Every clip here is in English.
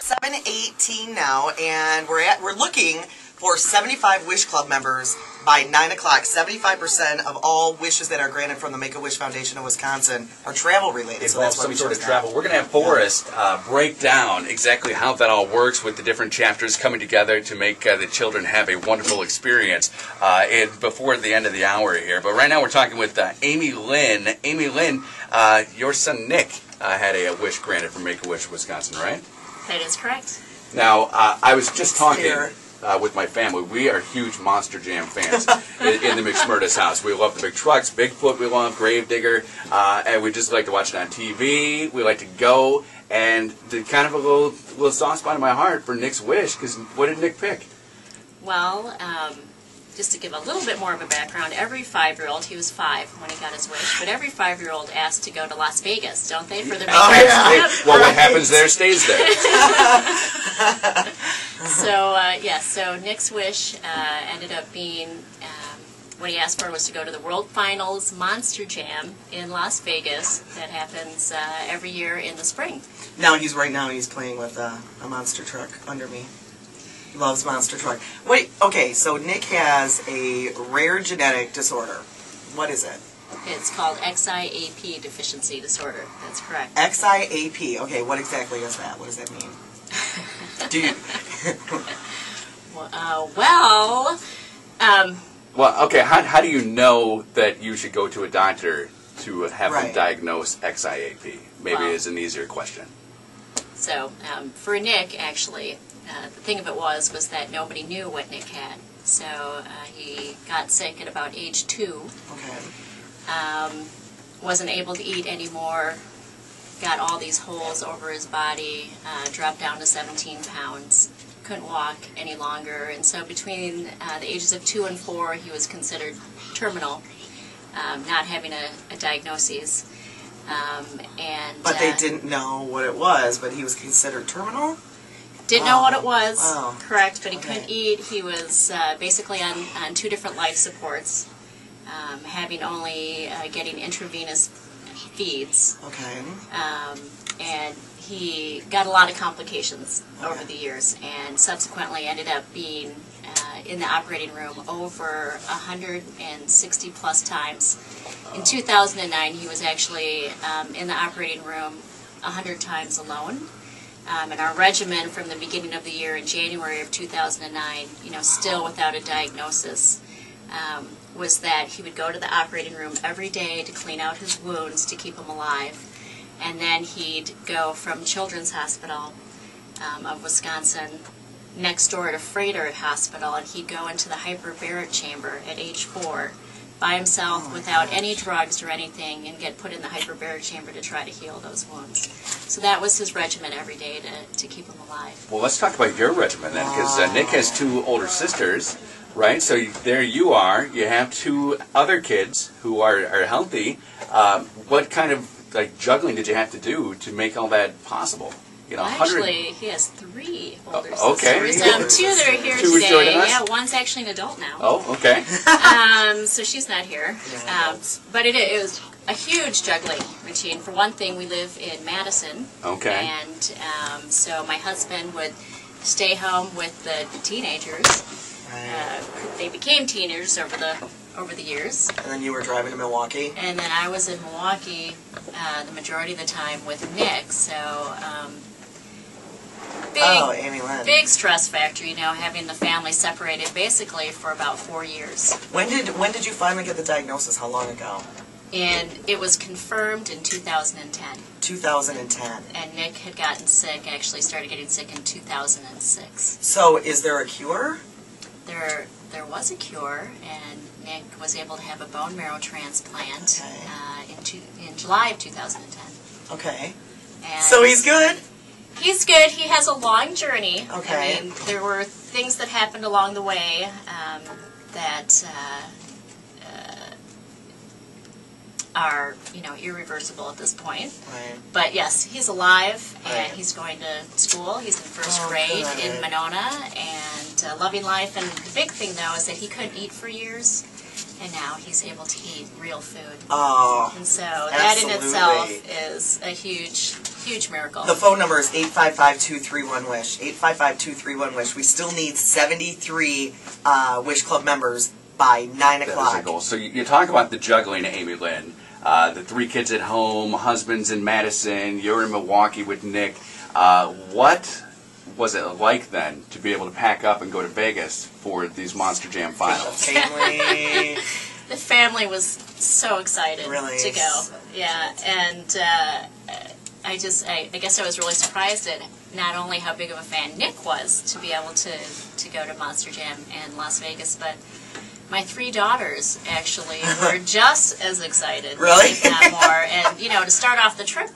7:18 now, and we're looking for 75 Wish Club members by 9 o'clock. 75% of all wishes that are granted from the Make-A-Wish Foundation of Wisconsin are travel related. So that's some sort of travel. We're going to have Forrest break down exactly how that all works with the different chapters coming together to make the children have a wonderful experience before the end of the hour here. But right now we're talking with Amy Lynn. Amy Lynn, your son Nick had a wish granted from Make-A-Wish Wisconsin, right? That is correct. Now, I was just talking with my family. We are huge Monster Jam fans in the McSmurda's house. We love the big trucks, Bigfoot we love, Gravedigger, and we just like to watch it on TV. We like to go, and the kind of a little soft spot in my heart for Nick's wish, because what did Nick pick? Well, just to give a little bit more of a background, every 5-year-old, he was 5 when he got his wish, but every 5-year-old asked to go to Las Vegas, don't they, for their vacation? Well, what happens there stays there. So Nick's wish ended up being, what he asked for was to go to the World Finals Monster Jam in Las Vegas. That happens every year in the spring. Now he's playing with a monster truck under me. He loves monster truck. Wait, okay, so Nick has a rare genetic disorder. What is it? It's called XIAP deficiency disorder. That's correct. XIAP. Okay, what exactly is that? What does that mean? Do you? Well, okay, how do you know that you should go to a doctor to have them diagnose XIAP? Maybe is an easier question. So, for Nick, actually, the thing of it was that nobody knew what Nick had. So, he got sick at about age 2. Okay. Wasn't able to eat anymore. Got all these holes over his body, dropped down to 17 pounds, couldn't walk any longer, and so between the ages of 2 and 4, he was considered terminal, not having a diagnosis. But they didn't know what it was, but he was considered terminal? Didn't know what it was, correct, but he couldn't eat. He was basically on 2 different life supports, having only getting intravenous feeds. Okay. And he got a lot of complications over the years, and subsequently ended up being in the operating room over 160 plus times. In 2009, he was actually in the operating room 100 times alone. And our regimen from the beginning of the year in January of 2009, still without a diagnosis, was that he would go to the operating room every day to clean out his wounds to keep him alive. And then he'd go from Children's Hospital of Wisconsin next door to Freighter Hospital, and he'd go into the hyperbaric chamber at age 4 by himself without any drugs or anything, and get put in the hyperbaric chamber to try to heal those wounds. So that was his regimen every day to keep him alive. Well, let's talk about your regimen then, because Nick has 2 older sisters, right? So there you are. You have 2 other kids who are healthy. What kind of juggling did you have to do to make all that possible? Actually, he has 3 older sisters. Okay. 2 that are here today. Yeah, one's actually an adult now. Oh, okay. So she's not here. But it was a huge juggling routine. For one thing, we live in Madison. Okay. And so my husband would stay home with the teenagers. They became teenagers over the years. And then you were driving to Milwaukee? And then I was in Milwaukee the majority of the time with Nick, so Amy Lynn. Big stress factor, having the family separated basically for about 4 years. When did you finally get the diagnosis? How long ago? And it was confirmed in 2010. 2010. And Nick had gotten sick, actually started getting sick in 2006. So is there a cure? There was a cure, and Nick was able to have a bone marrow transplant in July of 2010. Okay. And so he's good? He's good. He has a long journey. Okay. I mean, there were things that happened along the way that are, irreversible at this point. Right. But yes, he's alive, and he's going to school. He's in first grade in Monona, and loving life. And the big thing, though, is that he couldn't eat for years. and now he's able to eat real food. Oh, And so absolutely. that in itself is a huge miracle. The phone number is 855-231-WISH. 855-231-WISH. We still need 73 Wish Club members by 9 That is o'clock. a goal. So you talk about the juggling, Amy Lynn. The 3 kids at home, husbands in Madison, you're in Milwaukee with Nick. What was it like then to be able to pack up and go to Vegas for these Monster Jam finals? Family. The family was so excited Really? to go. Yeah, and I guess I was really surprised at not only how big of a fan Nick was to be able to go to Monster Jam in Las Vegas, but my 3 daughters actually were just as excited. Really? If not more. And to start off the trip,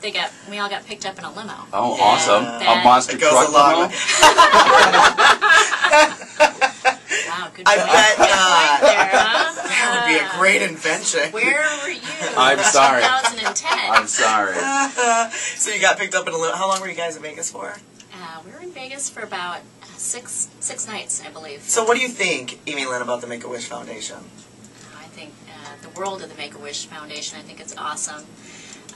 we all got picked up in a limo. Oh, awesome. That- A monster It goes truck along. Wow, good I point. bet Good point there, huh? that would be a great invention. Where were you? I'm sorry. 2010. I'm sorry. So you got picked up in a little. How long were you guys in Vegas for? We were in Vegas for about six nights, I believe. So what do you think, Amy Lynn, about the Make-A-Wish Foundation? I think the world of the Make-A-Wish Foundation, I think it's awesome.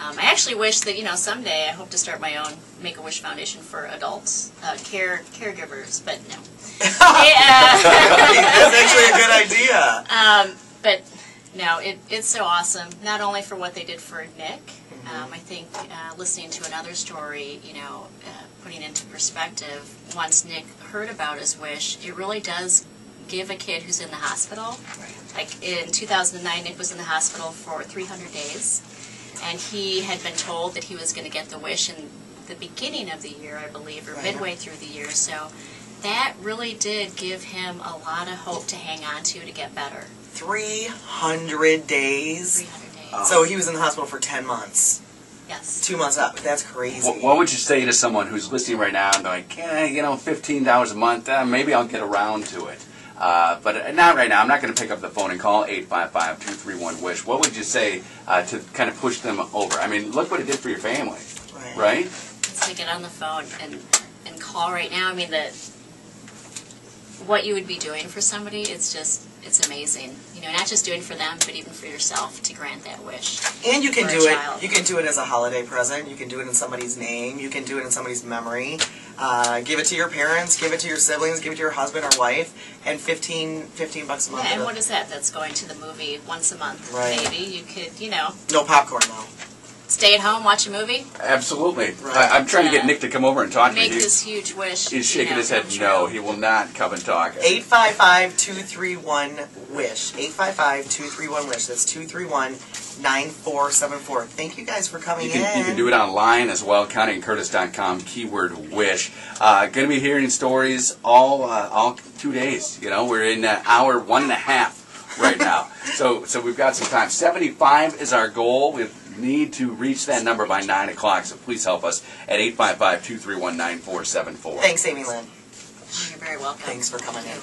I actually wish that, someday I hope to start my own Make-A-Wish Foundation for adults, caregivers, but no. That's actually a good idea. But no, it's so awesome, not only for what they did for Nick. I think listening to another story, putting into perspective, once Nick heard about his wish, it really does give a kid who's in the hospital. Like in 2009, Nick was in the hospital for 300 days, and he had been told that he was going to get the wish in the beginning of the year, I believe, or midway through the year. So that really did give him a lot of hope to hang on to get better. 300 days? 300 days. So he was in the hospital for 10 months. Yes. 2 months up. That's crazy. What would you say to someone who's listening right now and they're like, $15 a month, maybe I'll get around to it. But not right now. I'm not going to pick up the phone and call 855-231-WISH. What would you say to kind of push them over? I mean, look what it did for your family, right? To get on the phone and call right now. I mean, what you would be doing for somebody, it's amazing. Not just doing for them, but even for yourself to grant that wish. And you can for do a it. child. You can do it as a holiday present. You can do it in somebody's name. You can do it in somebody's memory. Give it to your parents. Give it to your siblings. Give it to your husband or wife. And $15 a month. Yeah, and what is that? That's going to the movie once a month. Right. Maybe you could, No popcorn though. stay at home, watch a movie, Absolutely. Right. I'm trying to get Nick to come over and talk to me. make this huge wish. He's shaking his head come no. true. He will not come and talk. 855-231-WISH. 855-231-WISH. That's 231-9474. Thank you guys for coming You in. can do it online as well, ConnieandCurtis.com, keyword wish. Going to be hearing stories all 2 days. We're in hour 1.5 right now. So we've got some time. 75 is our goal. We need to reach that number by 9 o'clock, so please help us at 855-231-9474. Thanks, Amy Lynn. You're very welcome. Thanks for coming in.